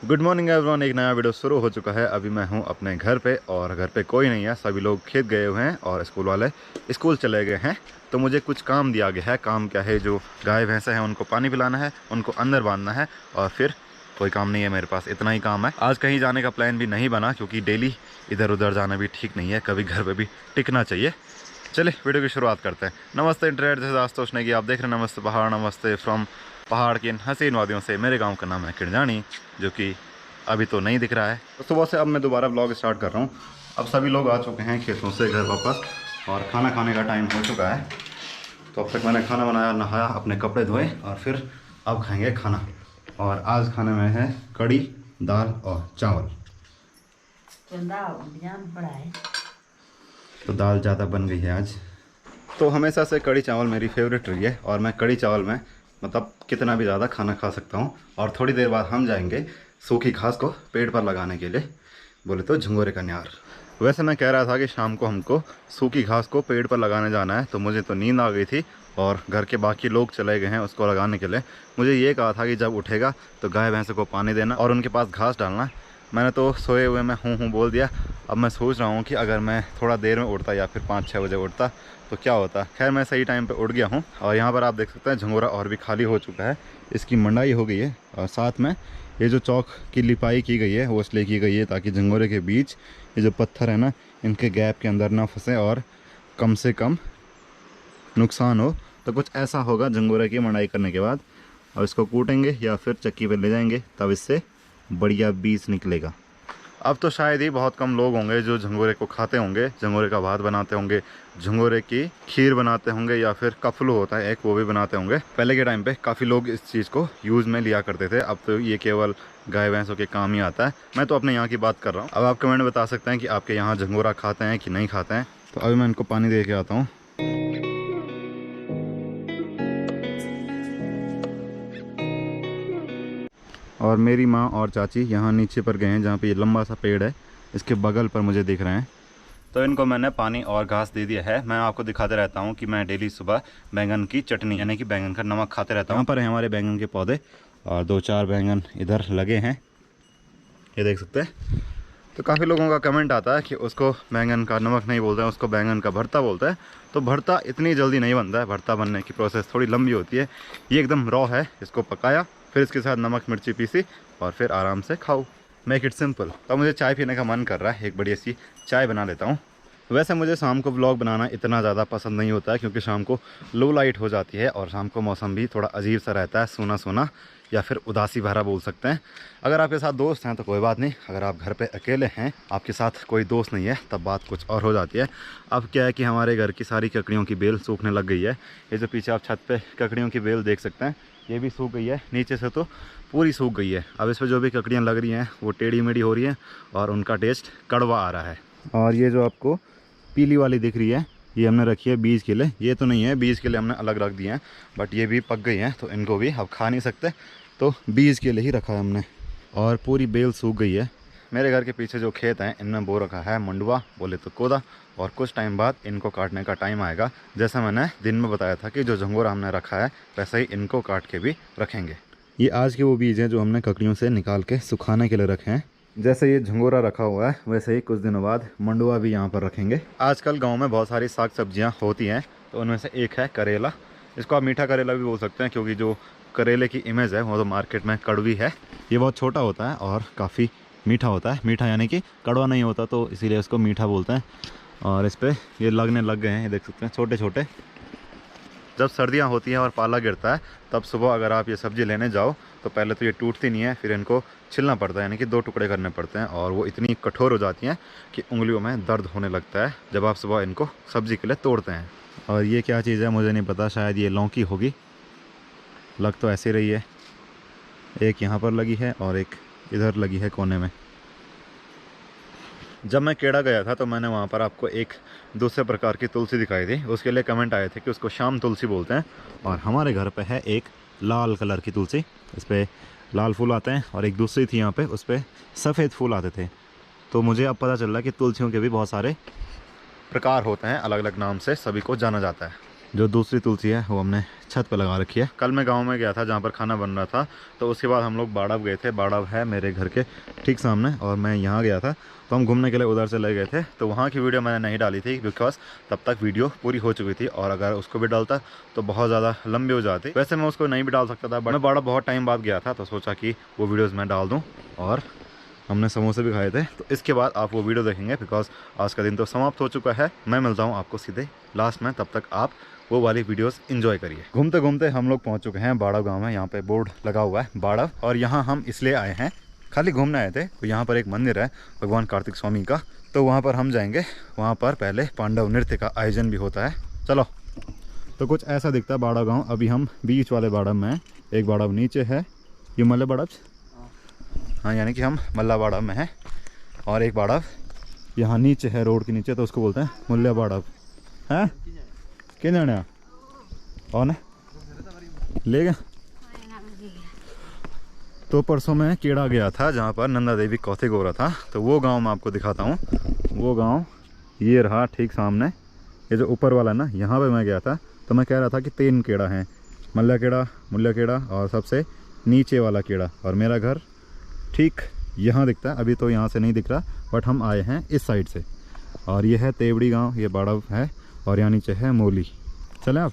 Good morning everyone. एक नया video शुरू हो चुका है। अभी मैं हूं अपने घर पे और घर पे कोई नहीं है, सभी लोग खेत गए हुए हैं और स्कूल वाले स्कूल चले गए हैं। तो मुझे कुछ काम दिया गया है। काम क्या है, जो गाय भैंसे हैं उनको पानी पिलाना है, उनको अंदर बांधना है और फिर कोई काम नहीं है मेरे पास, इतना ही काम है। आज कहीं जाने का प्लान भी नहीं बना क्योंकि डेली इधर उधर जाना भी ठीक नहीं है, कभी घर पर भी टिकना चाहिए। चलिए वीडियो की शुरुआत करते हैं। नमस्ते इंटरनेट, जैसे दोस्तों ने कि आप देख रहे हैं नमस्ते पहाड़, नमस्ते फ्रॉम पहाड़ की इन हसीन वादियों से। मेरे गांव का नाम है किरजानी, जो कि अभी तो नहीं दिख रहा है। तो सुबह से अब मैं दोबारा ब्लॉग स्टार्ट कर रहा हूँ। अब सभी लोग आ चुके हैं खेतों से घर वापस और खाना खाने का टाइम हो चुका है। तो अब तक मैंने खाना बनाया, नहाया, अपने कपड़े धोए और फिर अब खाएंगे खाना। और आज खाने में है कड़ी, दाल और चावल। तो दाल ज़्यादा बन गई है आज। तो हमेशा से कड़ी चावल मेरी फेवरेट रही है और मैं कड़ी चावल में मतलब कितना भी ज़्यादा खाना खा सकता हूँ। और थोड़ी देर बाद हम जाएंगे सूखी घास को पेड़ पर लगाने के लिए, बोले तो झंगोरे का न्यार। वैसे मैं कह रहा था कि शाम को हमको सूखी घास को पेड़ पर लगाने जाना है, तो मुझे तो नींद आ गई थी और घर के बाकी लोग चले गए हैं उसको लगाने के लिए। मुझे ये कहा था कि जब उठेगा तो गाय भैंसों को पानी देना और उनके पास घास डालना। मैंने तो सोए हुए में हूँ बोल दिया। अब मैं सोच रहा हूँ कि अगर मैं थोड़ा देर में उठता या फिर 5-6 बजे उठता तो क्या होता। खैर मैं सही टाइम पे उठ गया हूँ और यहाँ पर आप देख सकते हैं झंगोरा और भी खाली हो चुका है, इसकी मंडाई हो गई है। और साथ में ये जो चौक की लिपाई की गई है वो इसलिए की गई है ताकि झंगोरे के बीच ये जो पत्थर है ना, इनके गैप के अंदर ना फंसे और कम से कम नुकसान हो। तो कुछ ऐसा होगा झंगोरे की मंडाई करने के बाद। और इसको कूटेंगे या फिर चक्की पर ले जाएंगे, तब इससे बढ़िया बीज निकलेगा। अब तो शायद ही बहुत कम लोग होंगे जो झंगोरे को खाते होंगे, झंगोरे का भात बनाते होंगे, झंगोरे की खीर बनाते होंगे या फिर कफलू होता है एक, वो भी बनाते होंगे। पहले के टाइम पे काफ़ी लोग इस चीज़ को यूज़ में लिया करते थे। अब तो ये केवल गाय भैंसों के काम ही आता है। मैं तो अपने यहाँ की बात कर रहा हूँ। अब आप कमेंट बता सकते हैं कि आपके यहाँ झंगोरा खाते हैं कि नहीं खाते हैं। तो अभी मैं इनको पानी दे के आता हूँ। और मेरी माँ और चाची यहाँ नीचे पर गए हैं जहाँ पे ये लंबा सा पेड़ है, इसके बगल पर मुझे दिख रहे हैं। तो इनको मैंने पानी और घास दे दिया है। मैं आपको दिखाते रहता हूँ कि मैं डेली सुबह बैंगन की चटनी यानी कि बैंगन का नमक खाते रहता हूँ। यहाँ पर है हमारे बैंगन के पौधे और 2-4 बैंगन इधर लगे हैं, ये देख सकते हैं। तो काफ़ी लोगों का कमेंट आता है कि उसको बैंगन का नमक नहीं बोलते हैं, उसको बैंगन का भरता बोलते हैं। तो भरता इतनी जल्दी नहीं बनता है, भरता बनने की प्रोसेस थोड़ी लंबी होती है। ये एकदम रॉ है, इसको पकाया, फिर इसके साथ नमक मिर्ची पीसी और फिर आराम से खाओ। Make it simple. तो मुझे चाय पीने का मन कर रहा है, एक बढ़िया सी चाय बना लेता हूँ। वैसे मुझे शाम को व्लॉग बनाना इतना ज़्यादा पसंद नहीं होता है क्योंकि शाम को लो लाइट हो जाती है और शाम को मौसम भी थोड़ा अजीब सा रहता है, सूना सूना या फिर उदासी भरा बोल सकते हैं। अगर आपके साथ दोस्त हैं तो कोई बात नहीं, अगर आप घर पे अकेले हैं, आपके साथ कोई दोस्त नहीं है, तब बात कुछ और हो जाती है। अब क्या है कि हमारे घर की सारी ककड़ियों की बेल सूखने लग गई है। ये जो पीछे आप छत पे ककड़ियों की बेल देख सकते हैं, ये भी सूख गई है, नीचे से तो पूरी सूख गई है। अब इस पर जो भी ककड़ियाँ लग रही हैं वो टेढ़ी मेढ़ी हो रही हैं और उनका टेस्ट कड़वा आ रहा है। और ये जो आपको पीली वाली दिख रही है, ये हमने रखी है बीज के लिए। ये तो नहीं है, बीज के लिए हमने अलग रख दिए हैं, बट ये भी पक गई हैं तो इनको भी अब खा नहीं सकते, तो बीज के लिए ही रखा है हमने। और पूरी बेल सूख गई है। मेरे घर के पीछे जो खेत हैं इनमें बो रखा है मंडुआ, बोले तो कोदा। और कुछ टाइम बाद इनको काटने का टाइम आएगा। जैसा मैंने दिन में बताया था कि जो झंगोरा हमने रखा है वैसे ही इनको काट के भी रखेंगे। ये आज के वो बीज हैं जो हमने ककड़ियों से निकाल के सुखाने के लिए रखे हैं। जैसे ये झंगोरा रखा हुआ है वैसे ही कुछ दिनों बाद मंडुआ भी यहाँ पर रखेंगे। आजकल गांव में बहुत सारी साग सब्जियाँ होती हैं, तो उनमें से एक है करेला। इसको आप मीठा करेला भी बोल सकते हैं क्योंकि जो करेले की इमेज है वो तो मार्केट में कड़वी है। ये बहुत छोटा होता है और काफ़ी मीठा होता है। मीठा यानी कि कड़वा नहीं होता, तो इसीलिए इसको मीठा बोलते हैं। और इस पर ये लगने लग गए हैं, ये देख सकते हैं छोटे छोटे। जब सर्दियाँ होती हैं और पाला गिरता है तब सुबह अगर आप ये सब्ज़ी लेने जाओ तो पहले तो ये टूटती नहीं है, फिर इनको छिलना पड़ता है, यानी कि 2 टुकड़े करने पड़ते हैं। और वो इतनी कठोर हो जाती हैं कि उंगलियों में दर्द होने लगता है जब आप सुबह इनको सब्ज़ी के लिए तोड़ते हैं। और ये क्या चीज़ है मुझे नहीं पता, शायद ये लौकी होगी, लग तो ऐसे रही है। एक यहाँ पर लगी है और एक इधर लगी है कोने में। जब मैं केड़ा गया था तो मैंने वहाँ पर आपको एक दूसरे प्रकार की तुलसी दिखाई थी, उसके लिए कमेंट आए थे कि उसको शाम तुलसी बोलते हैं। और हमारे घर पे है एक लाल कलर की तुलसी, इस पर लाल फूल आते हैं, और एक दूसरी थी यहाँ पे उस पर सफ़ेद फूल आते थे। तो मुझे अब पता चल रहा है कि तुलसियों के भी बहुत सारे प्रकार होते हैं, अलग अलग नाम से सभी को जाना जाता है। जो दूसरी तुलसी है वो हमने छत पर लगा रखी है। कल मैं गांव में गया था जहाँ पर खाना बन रहा था, तो उसके बाद हम लोग बाड़व गए थे। बाड़व है मेरे घर के ठीक सामने और मैं यहाँ गया था, तो हम घूमने के लिए उधर से ले गए थे। तो वहाँ की वीडियो मैंने नहीं डाली थी बिकॉज तब तक वीडियो पूरी हो चुकी थी और अगर उसको भी डालता तो बहुत ज़्यादा लंबी हो जाती। वैसे मैं उसको नहीं भी डाल सकता था, बट मैं बाड़व बहुत टाइम बाद गया था तो सोचा कि वो वीडियोज़ मैं डाल दूँ। और हमने समोसे भी खाए थे, तो इसके बाद आप वो वीडियो देखेंगे बिकॉज आज का दिन तो समाप्त हो चुका है। मैं मिलता हूँ आपको सीधे लास्ट में, तब तक आप वो वाली वीडियोस एंजॉय करिए। घूमते घूमते हम लोग पहुँच चुके हैं बाड़व गांव में। यहाँ पे बोर्ड लगा हुआ है बाड़व, और यहाँ हम इसलिए आए हैं, खाली घूमने आए थे। तो यहाँ पर एक मंदिर है भगवान कार्तिक स्वामी का, तो वहाँ पर हम जाएंगे। वहाँ पर पहले पांडव नृत्य का आयोजन भी होता है। चलो। तो कुछ ऐसा दिखता है बाड़व गाँव। अभी हम बीच वाले बाड़व में हैं, एक बाड़व नीचे है, ये मल्ला बाड़व, हाँ यानी कि हम मल्ला बाड़व में हैं, और एक बाड़व यहाँ नीचे है रोड के नीचे, तो उसको बोलते हैं मुल्ला बाड़व है। क्या जाने और ना ले गया। तो परसों में केड़ा गया था जहाँ पर नंदा देवी कौथिक हो रहा था, तो वो गांव मैं आपको दिखाता हूँ। वो गांव ये रहा ठीक सामने, ये जो ऊपर वाला ना, यहाँ पे मैं गया था। तो मैं कह रहा था कि 3 केड़ा हैं, मल्ला केड़ा, मुल्ला केड़ा और सबसे नीचे वाला केड़ा। और मेरा घर ठीक यहाँ दिखता है। अभी तो यहाँ से नहीं दिख रहा, बट हम आए हैं इस साइड से। और ये है तेवड़ी गांव, ये बाड़व है, और यहाँ नीचे है मोली। चलें आप?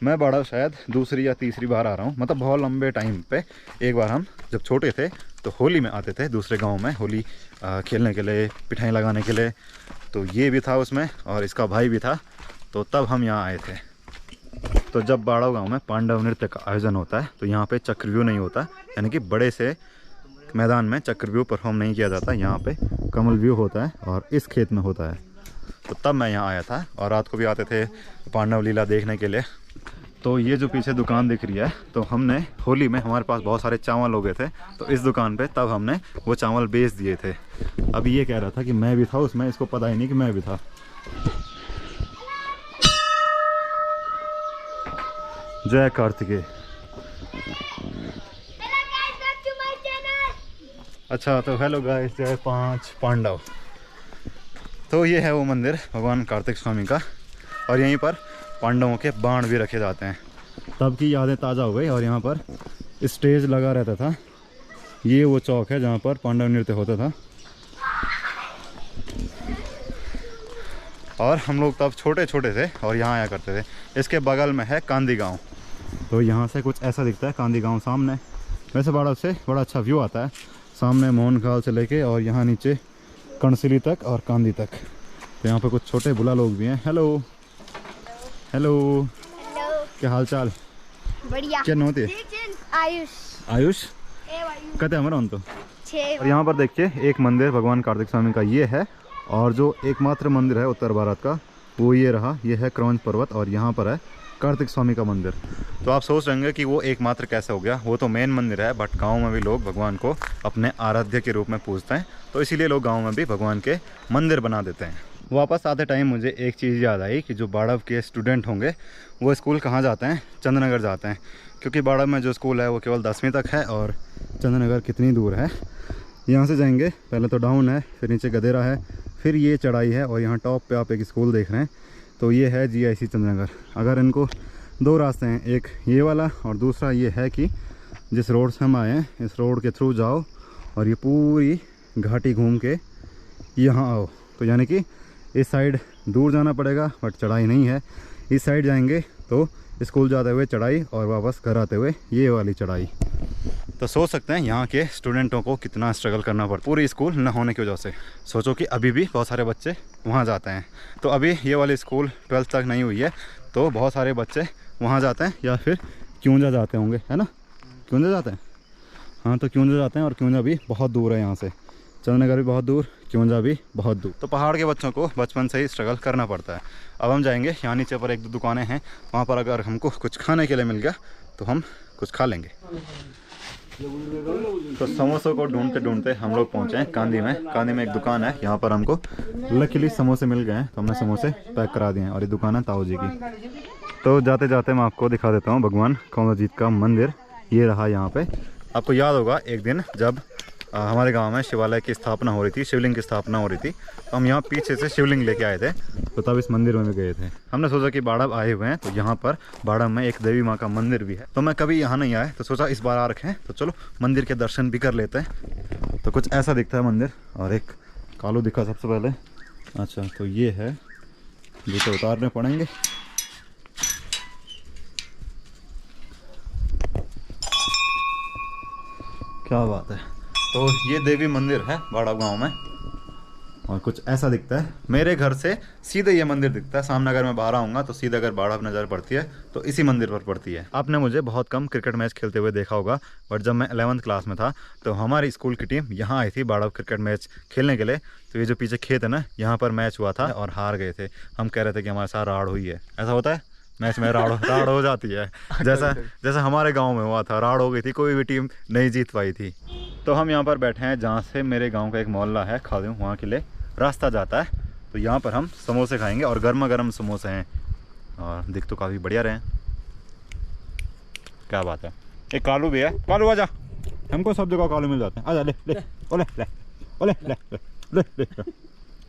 मैं बाड़व शायद दूसरी या तीसरी बार आ रहा हूँ, मतलब बहुत लंबे टाइम पे। एक बार हम जब छोटे थे तो होली में आते थे दूसरे गांव में, होली खेलने के लिए, पिठाई लगाने के लिए। तो ये भी था उसमें और इसका भाई भी था, तो तब हम यहाँ आए थे। तो जब बाड़व गाँव में पांडव नृत्य का आयोजन होता है तो यहाँ पर चक्रव्यूह नहीं होता, यानी कि बड़े से मैदान में चक्रव्यूह परफॉर्म नहीं किया जाता। यहाँ पे कमल व्यू होता है और इस खेत में होता है। तो तब मैं यहाँ आया था, और रात को भी आते थे पांडव लीला देखने के लिए। तो ये जो पीछे दुकान दिख रही है, तो हमने होली में हमारे पास बहुत सारे चावल हो गए थे, तो इस दुकान पे तब हमने वो चावल बेच दिए थे। अभी ये कह रहा था कि मैं भी था उसमें, इसको पता ही नहीं कि मैं भी था। जय कार्तिकेय। अच्छा, तो हेलो गाइस, जय 5 पांडव। तो ये है वो मंदिर भगवान कार्तिक स्वामी का, और यहीं पर पांडवों के बाण भी रखे जाते हैं। तब की यादें ताज़ा हो गई। और यहाँ पर स्टेज लगा रहता था। ये वो चौक है जहाँ पर पांडव नृत्य होता था, और हम लोग तब छोटे छोटे थे और यहाँ आया करते थे। इसके बगल में है कांदी गाँव। तो यहाँ से कुछ ऐसा दिखता है कांदी गाँव सामने। वैसे बाड़व से बड़ा अच्छा व्यू आता है, सामने मोहन खाल से लेके और यहाँ नीचे कणसिली तक और कांदी तक। तो यहाँ पे कुछ छोटे बुला लोग भी हैं। हेलो हेलो, क्या हाल चाल? बढ़िया। क्या नोते? आयुष। आयुष कहते हैं हमारा तो। और यहाँ पर देखिए एक मंदिर भगवान कार्तिक स्वामी का ये है, और जो एकमात्र मंदिर है उत्तर भारत का वो ये रहा, ये है क्रौंच पर्वत, और यहाँ पर है कार्तिक स्वामी का मंदिर। तो आप सोच रहे कि वो एकमात्र कैसे हो गया। वो तो मेन मंदिर है, बट गांव में भी लोग भगवान को अपने आराध्य के रूप में पूजते हैं, तो इसीलिए लोग गांव में भी भगवान के मंदिर बना देते हैं। वापस आते टाइम मुझे एक चीज़ याद आई कि जो बाड़व के स्टूडेंट होंगे वो स्कूल कहाँ जाते हैं? चंद्रनगर जाते हैं, क्योंकि बाड़व में जो स्कूल है वो केवल 10वीं तक है, और चंद्रनगर कितनी दूर है। यहाँ से जाएंगे, पहले तो डाउन है, फिर नीचे गदेरा है, फिर ये चढ़ाई है, और यहाँ टॉप पे आप एक स्कूल देख रहे हैं, तो ये है GIC चंद्रनगर। अगर इनको 2 रास्ते हैं, एक ये वाला और दूसरा ये है कि जिस रोड से हम आए हैं इस रोड के थ्रू जाओ और ये पूरी घाटी घूम के यहाँ आओ। तो यानी कि इस साइड दूर जाना पड़ेगा, बट चढ़ाई नहीं है। इस साइड जाएंगे तो स्कूल जाते हुए चढ़ाई, और वापस घर आते हुए ये वाली चढ़ाई। तो सोच सकते हैं यहाँ के स्टूडेंटों को कितना स्ट्रगल करना पड़ता है पूरी स्कूल न होने की वजह से। सोचो कि अभी भी बहुत सारे बच्चे वहाँ जाते हैं। तो अभी ये वाली स्कूल 12th तक नहीं हुई है, तो बहुत सारे बच्चे वहाँ जाते हैं, या फिर क्यूंजा जाते होंगे, है ना? क्यूंजा जाते हैं, हाँ। तो क्यूंजा जाते हैं, और क्यूंजा भी बहुत दूर है यहाँ से। चंद्रनगर भी बहुत दूर, क्यूंजा भी बहुत दूर। तो पहाड़ के बच्चों को बचपन से ही स्ट्रगल करना पड़ता है। अब हम जाएंगे, यहाँ नीचे पर 1-2 दुकानें हैं, वहाँ पर अगर हमको कुछ खाने के लिए मिल गया तो हम कुछ खा लेंगे। तो समोसों को ढूंढते ढूंढते हम लोग पहुँचे हैं कांदी में। कांदी में एक दुकान है, यहाँ पर हमको लकीली समोसे मिल गए हैं, तो हमने समोसे पैक करा दिए हैं। और ये दुकान है ताऊ जी की। तो जाते जाते मैं आपको दिखा देता हूँ भगवान कौंदाजीत का मंदिर। ये रहा यहाँ पे। आपको याद होगा एक दिन जब हमारे गांव में शिवालय की स्थापना हो रही थी, शिवलिंग की स्थापना हो रही थी, तो हम यहाँ पीछे से शिवलिंग लेके आए थे, तो तब इस मंदिर में भी गए थे। हमने सोचा कि बाड़ब आए हुए हैं तो यहाँ पर बाड़ब में एक देवी माँ का मंदिर भी है, तो मैं कभी यहाँ नहीं आया तो सोचा इस बार आ रखे हैं, तो चलो मंदिर के दर्शन भी कर लेते हैं। तो कुछ ऐसा दिखता है मंदिर, और एक कालू दिखा सबसे पहले। अच्छा, तो ये है, जूते उतारने पड़ेंगे। क्या बात है। तो ये देवी मंदिर है बाड़ब गांव में, और कुछ ऐसा दिखता है। मेरे घर से सीधे ये मंदिर दिखता है सामने। अगर मैं बाहर आऊँगा तो सीधे अगर बाड़ब नज़र पड़ती है तो इसी मंदिर पर पड़ती है। आपने मुझे बहुत कम क्रिकेट मैच खेलते हुए देखा होगा, बट जब मैं 11th क्लास में था तो हमारी स्कूल की टीम यहाँ आई थी बाड़ब क्रिकेट मैच खेलने के लिए। तो ये जो पीछे खेत है ना, यहाँ पर मैच हुआ था और हार गए थे। हम कह रहे थे कि हमारे साथ राड़ हुई है। ऐसा होता है मैच में, राड़ हो जाती है, जैसा हमारे गांव में हुआ था, राड़ हो गई थी, कोई भी टीम नहीं जीत पाई थी। तो हम यहाँ पर बैठे हैं जहाँ से मेरे गांव का एक मोहल्ला है खादिम, वहाँ के लिए रास्ता जाता है। तो यहाँ पर हम समोसे खाएंगे, और गर्मा गर्म समोसे हैं, और दिख तो काफ़ी बढ़िया रहे हैं। क्या बात है। एक कालू भी है, कालू आजा, हमको सब जगह कालू मिल जाते हैं, आजा ले ले ओले ले ओले ले ले ले।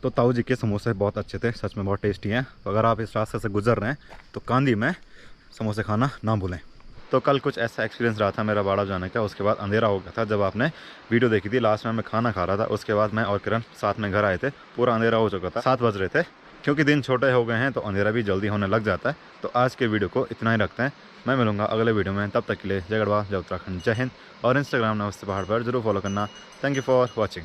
तो ताऊ जी के समोसे बहुत अच्छे थे, सच में बहुत टेस्टी हैं। तो अगर आप इस रास्ते से गुजर रहे हैं तो कांदी में समोसे खाना ना भूलें। तो कल कुछ ऐसा एक्सपीरियंस रहा था मेरा बाड़ब जाने का। उसके बाद अंधेरा हो गया था, जब आपने वीडियो देखी थी लास्ट में मैं खाना खा रहा था, उसके बाद मैं और किरण साथ में घर आए थे, पूरा अंधेरा हो चुका था, 7 बज रहे थे। क्योंकि दिन छोटे हो गए हैं तो अंधेरा भी जल्दी होने लग जाता है। तो आज के वीडियो को इतना ही रखते हैं, मैं मिलूंगा अगले वीडियो में। तब तक के लिए जय गढ़वा, जय उत्तराखंड, जय हिंद। और इंस्टाग्राम नमस्ते पहाड़ पर जरूर फॉलो करना। Thank you for watching.